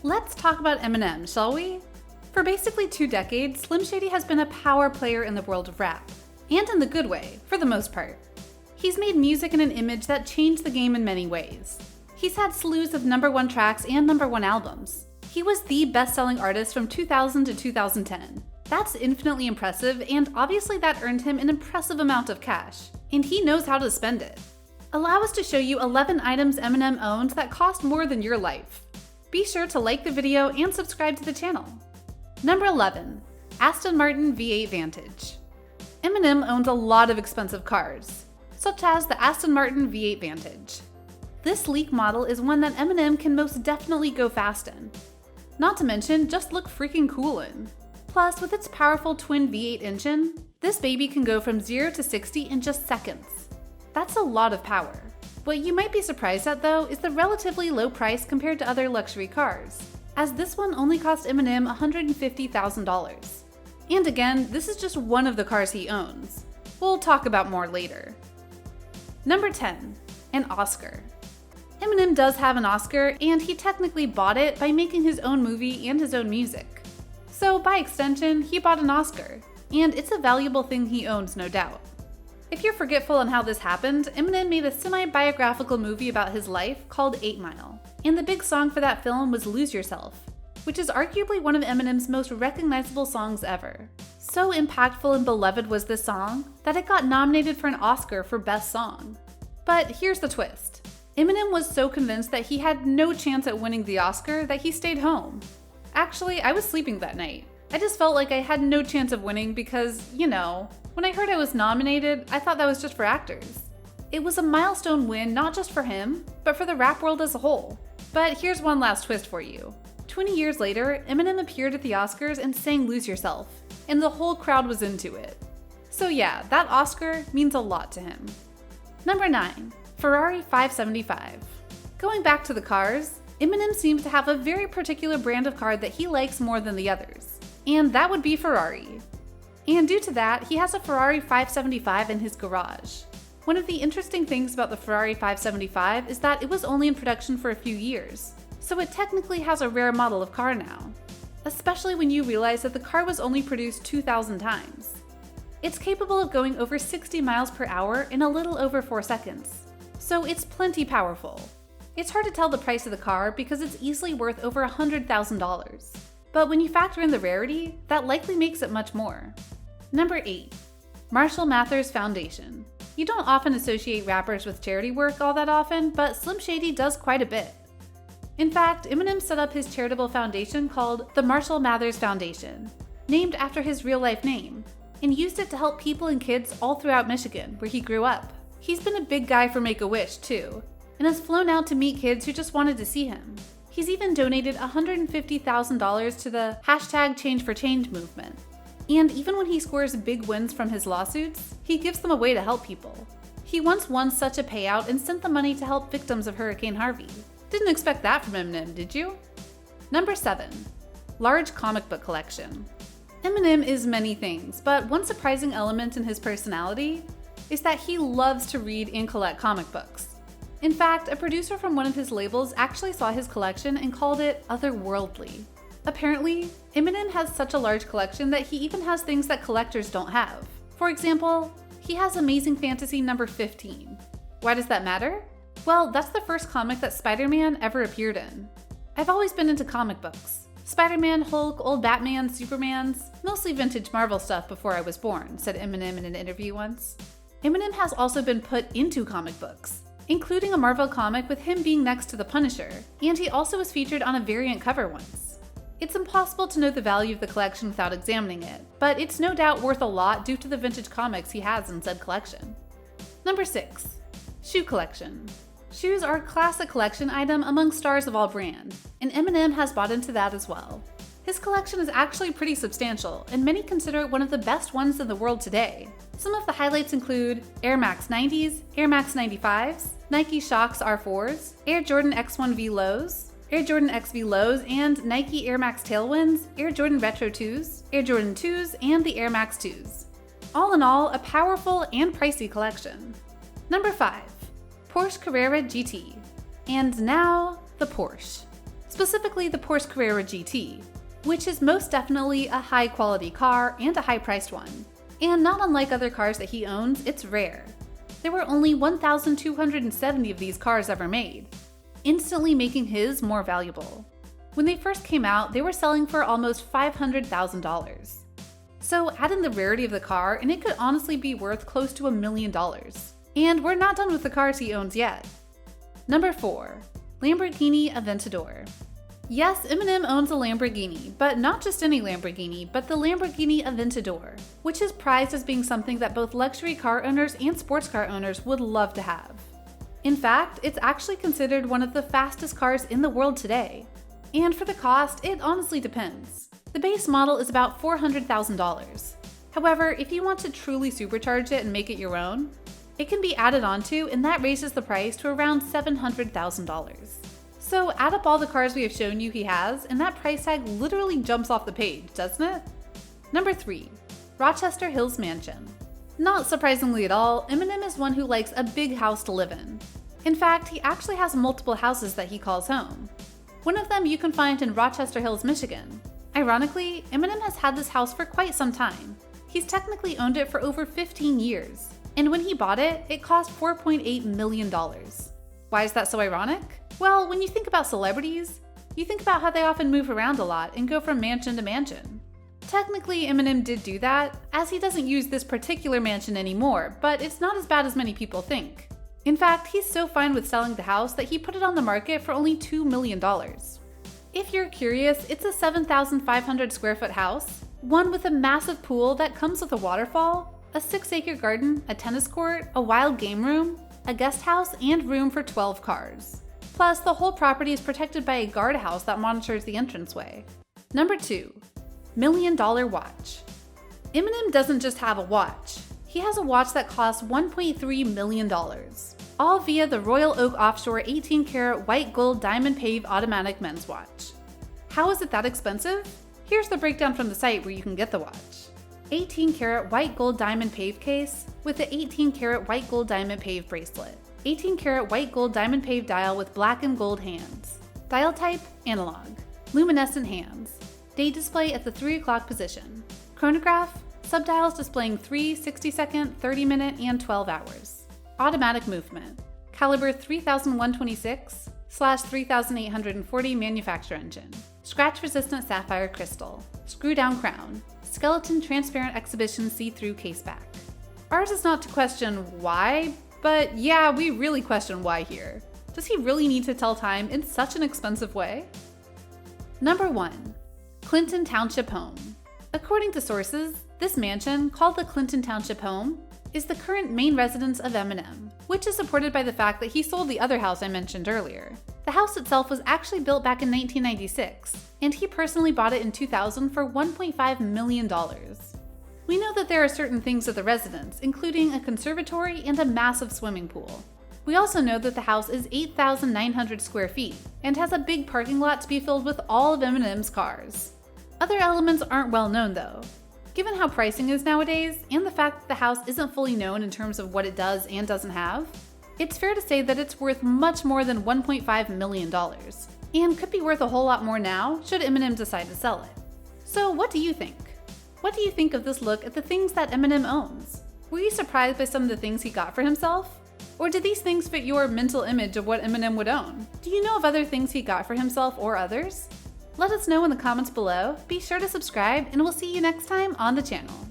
Let's talk about Eminem, shall we? For basically 2 decades, Slim Shady has been a power player in the world of rap. And in the good way, for the most part. He's made music and an image that changed the game in many ways. He's had slews of #1 tracks and #1 albums. He was the best-selling artist from 2000 to 2010. That's infinitely impressive, and obviously that earned him an impressive amount of cash. And he knows how to spend it. Allow us to show you 11 items Eminem owns that cost more than your life. Be sure to like the video and subscribe to the channel. Number 11. Aston Martin V8 Vantage. Eminem owns a lot of expensive cars, such as the Aston Martin V8 Vantage. This sleek model is one that Eminem can most definitely go fast in. Not to mention, just look freaking cool in. Plus, with its powerful twin V8 engine, this baby can go from 0 to 60 in just seconds. That's a lot of power. What you might be surprised at though is the relatively low price compared to other luxury cars, as this one only cost Eminem $150,000. And again, this is just one of the cars he owns. We'll talk about more later. Number 10. An Oscar. Eminem does have an Oscar, and he technically bought it by making his own movie and his own music. So by extension, he bought an Oscar, and it's a valuable thing he owns, no doubt. If you're forgetful on how this happened, Eminem made a semi-biographical movie about his life called 8 Mile, and the big song for that film was Lose Yourself, which is arguably one of Eminem's most recognizable songs ever. So impactful and beloved was this song that it got nominated for an Oscar for Best Song. But here's the twist. Eminem was so convinced that he had no chance at winning the Oscar that he stayed home. Actually, I was sleeping that night. I just felt like I had no chance of winning because, when I heard I was nominated, I thought that was just for actors. It was a milestone win not just for him, but for the rap world as a whole. But here's one last twist for you. 20 years later, Eminem appeared at the Oscars and sang Lose Yourself, and the whole crowd was into it. So yeah, that Oscar means a lot to him. Number 9. Ferrari 575. Going back to the cars, Eminem seems to have a very particular brand of car that he likes more than the others, and that would be Ferrari. And due to that, he has a Ferrari 575 in his garage. One of the interesting things about the Ferrari 575 is that it was only in production for a few years, so it technically has a rare model of car now, especially when you realize that the car was only produced 2,000 times. It's capable of going over 60 miles per hour in a little over 4 seconds, so it's plenty powerful. It's hard to tell the price of the car because it's easily worth over $100,000. But when you factor in the rarity, that likely makes it much more. Number 8. Marshall Mathers Foundation. You don't often associate rappers with charity work all that often, but Slim Shady does quite a bit. In fact, Eminem set up his charitable foundation called the Marshall Mathers Foundation, named after his real-life name, and used it to help people and kids all throughout Michigan, where he grew up. He's been a big guy for Make-A-Wish, too, and has flown out to meet kids who just wanted to see him. He's even donated $150,000 to the #ChangeForChange movement. And even when he scores big wins from his lawsuits, he gives them away to help people. He once won such a payout and sent the money to help victims of Hurricane Harvey. Didn't expect that from Eminem, did you? Number 7. Large comic book collection. Eminem is many things, but one surprising element in his personality is that he loves to read and collect comic books. In fact, a producer from one of his labels actually saw his collection and called it otherworldly. Apparently, Eminem has such a large collection that he even has things that collectors don't have. For example, he has Amazing Fantasy number 15. Why does that matter? Well, that's the first comic that Spider-Man ever appeared in. I've always been into comic books. Spider-Man, Hulk, old Batman, Supermans, mostly vintage Marvel stuff before I was born, said Eminem in an interview once. Eminem has also been put into comic books, including a Marvel comic with him being next to the Punisher, and he also was featured on a variant cover once. It's impossible to know the value of the collection without examining it, but it's no doubt worth a lot due to the vintage comics he has in said collection. Number 6. Shoe collection. Shoes are a classic collection item among stars of all brands, and Eminem has bought into that as well. His collection is actually pretty substantial, and many consider it one of the best ones in the world today. Some of the highlights include Air Max 90s, Air Max 95s, Nike Shox R4s, Air Jordan X1V Lows, Air Jordan XV Lows, and Nike Air Max Tailwinds, Air Jordan Retro 2s, Air Jordan 2s, and the Air Max 2s. All in all, a powerful and pricey collection. Number 5. Porsche Carrera GT. And now, the Porsche. specifically the Porsche Carrera GT, which is most definitely a high-quality car and a high-priced one. And not unlike other cars that he owns, it's rare. There were only 1,270 of these cars ever made, instantly making his more valuable. When they first came out, they were selling for almost $500,000. So add in the rarity of the car, and it could honestly be worth close to $1 million. And we're not done with the cars he owns yet. Number 4. Lamborghini Aventador. Yes, Eminem owns a Lamborghini, but not just any Lamborghini, but the Lamborghini Aventador, which is prized as being something that both luxury car owners and sports car owners would love to have. In fact, it's actually considered one of the fastest cars in the world today. And for the cost, it honestly depends. The base model is about $400,000. However, if you want to truly supercharge it and make it your own, it can be added onto, and that raises the price to around $700,000. So add up all the cars we have shown you he has, and that price tag literally jumps off the page, doesn't it? Number 3. Rochester Hills Mansion. Not surprisingly at all, Eminem is one who likes a big house to live in. In fact, he actually has multiple houses that he calls home. One of them you can find in Rochester Hills, Michigan. Ironically, Eminem has had this house for quite some time. He's technically owned it for over 15 years, and when he bought it, it cost $4.8 million. Why is that so ironic? Well, when you think about celebrities, you think about how they often move around a lot and go from mansion to mansion. Technically, Eminem did do that, as he doesn't use this particular mansion anymore, but it's not as bad as many people think. In fact, he's so fine with selling the house that he put it on the market for only $2 million. If you're curious, it's a 7,500 square foot house, one with a massive pool that comes with a waterfall, a 6-acre garden, a tennis court, a wild game room, a guest house, and room for 12 cars. Plus, the whole property is protected by a guardhouse that monitors the entranceway. Number 2. $1 Million Watch. Eminem doesn't just have a watch. He has a watch that costs $1.3 million, all via the Royal Oak Offshore 18-karat white gold diamond pave automatic men's watch. How is it that expensive? Here's the breakdown from the site where you can get the watch. 18-karat white gold diamond pave case with the 18-karat white gold diamond pave bracelet. 18-karat white gold diamond pave dial with black and gold hands. Dial type, analog. Luminescent hands. Date display at the 3 o'clock position. Chronograph, subdials displaying 3 60-second, 30-minute, and 12 hours. Automatic movement. Caliber 3126/3840 manufacture engine. Scratch-resistant sapphire crystal. Screw-down crown. Skeleton transparent exhibition see-through caseback. Ours is not to question why, but yeah, we really question why here. Does he really need to tell time in such an expensive way? Number 1. Clinton Township Home. According to sources, this mansion, called the Clinton Township Home, is the current main residence of Eminem, which is supported by the fact that he sold the other house I mentioned earlier. The house itself was actually built back in 1996, and he personally bought it in 2000 for $1.5 million. We know that there are certain things at the residence, including a conservatory and a massive swimming pool. We also know that the house is 8,900 square feet and has a big parking lot to be filled with all of Eminem's cars. Other elements aren't well known though. Given how pricing is nowadays, and the fact that the house isn't fully known in terms of what it does and doesn't have, it's fair to say that it's worth much more than $1.5 million, and could be worth a whole lot more now should Eminem decide to sell it. So what do you think? What do you think of this look at the things that Eminem owns? Were you surprised by some of the things he got for himself? Or did these things fit your mental image of what Eminem would own? Do you know of other things he got for himself or others? Let us know in the comments below. Be sure to subscribe, and we'll see you next time on the channel.